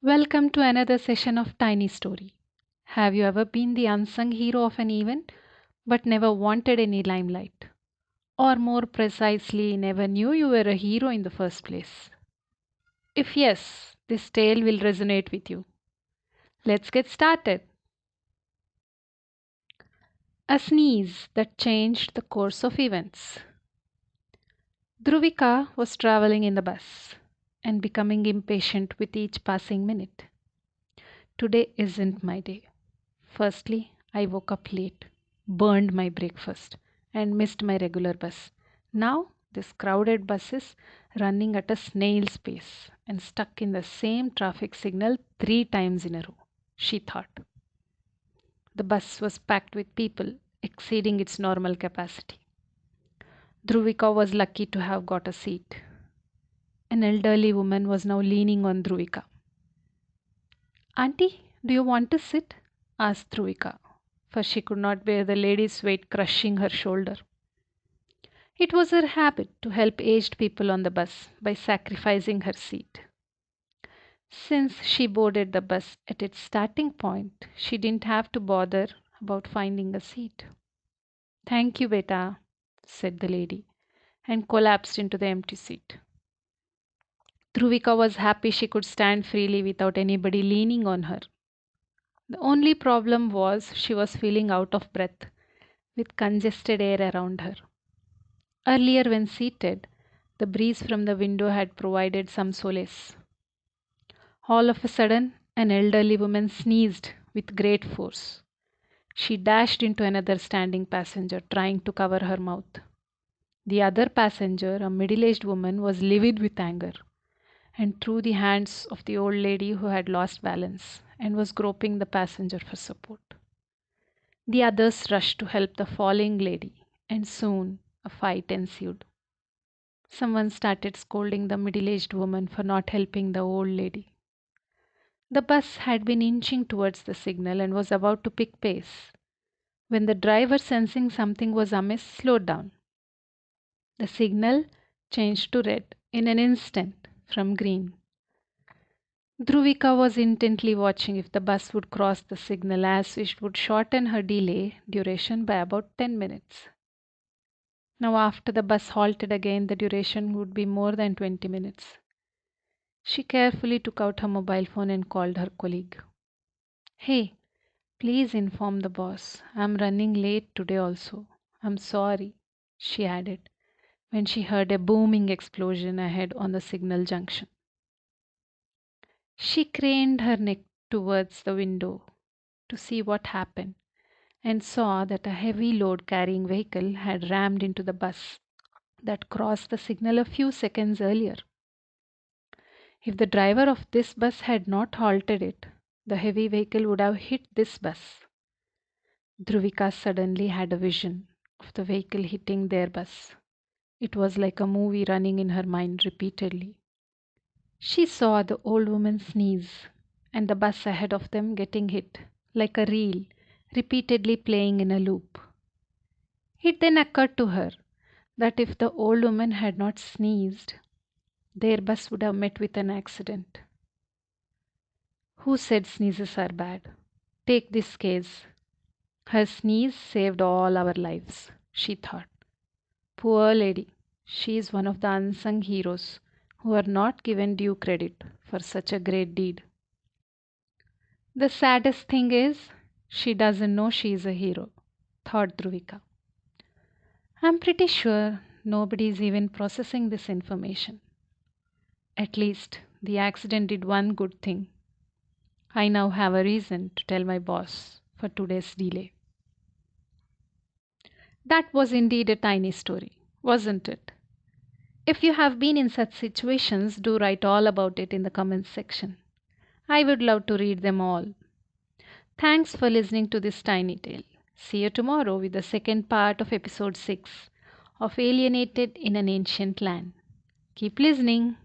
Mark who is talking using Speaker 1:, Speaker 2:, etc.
Speaker 1: Welcome to another session of Tiny Story. Have you ever been the unsung hero of an event but never wanted any limelight? Or more precisely, never knew you were a hero in the first place? If yes, this tale will resonate with you. Let's get started. A sneeze that changed the course of events. Dhruvika was traveling in the bus and becoming impatient with each passing minute. Today isn't my day. Firstly, I woke up late, burned my breakfast, and missed my regular bus. Now, this crowded bus is running at a snail's pace and stuck in the same traffic signal 3 times in a row, she thought. The bus was packed with people, exceeding its normal capacity. Dhruvika was lucky to have got a seat. An elderly woman was now leaning on Dhruvika. Auntie, do you want to sit? Asked Dhruvika, for she could not bear the lady's weight crushing her shoulder. It was her habit to help aged people on the bus by sacrificing her seat. Since she boarded the bus at its starting point, she didn't have to bother about finding a seat. Thank you, beta, said the lady, and collapsed into the empty seat. Dhruvika was happy she could stand freely without anybody leaning on her. The only problem was she was feeling out of breath, with congested air around her. Earlier, when seated, the breeze from the window had provided some solace. All of a sudden, an elderly woman sneezed with great force. She dashed into another standing passenger, trying to cover her mouth. The other passenger, a middle aged woman, was livid with anger and threw the hands of the old lady who had lost balance and was groping the passenger for support. The others rushed to help the falling lady, and soon a fight ensued. Someone started scolding the middle aged woman for not helping the old lady. The bus had been inching towards the signal and was about to pick pace when the driver, sensing something was amiss, slowed down. The signal changed to red in an instant from green. Dhruvika was intently watching if the bus would cross the signal, as it would shorten her delay duration by about 10 minutes. Now, after the bus halted again, the duration would be more than 20 minutes. She carefully took out her mobile phone and called her colleague. Hey, please inform the boss. I'm running late today also. I'm sorry, she added when she heard a booming explosion ahead on the signal junction. She craned her neck towards the window to see what happened and saw that a heavy load carrying vehicle had rammed into the bus that crossed the signal a few seconds earlier. If the driver of this bus had not halted it, the heavy vehicle would have hit this bus. Dhruvika suddenly had a vision of the vehicle hitting their bus. It was like a movie running in her mind repeatedly. She saw the old woman sneeze and the bus ahead of them getting hit, like a reel, repeatedly playing in a loop. It then occurred to her that if the old woman had not sneezed, their bus would have met with an accident. Who said sneezes are bad? Take this case. Her sneeze saved all our lives, she thought. Poor lady, she is one of the unsung heroes who are not given due credit for such a great deed. The saddest thing is, she doesn't know she is a hero, thought Dhruvika. I'm pretty sure nobody is even processing this information. At least the accident did one good thing. I now have a reason to tell my boss for today's delay. That was indeed a tiny story, wasn't it? If you have been in such situations, do write all about it in the comments section. I would love to read them all. Thanks for listening to this tiny tale. See you tomorrow with the second part of episode 6 of Alienated in an Ancient Land. Keep listening.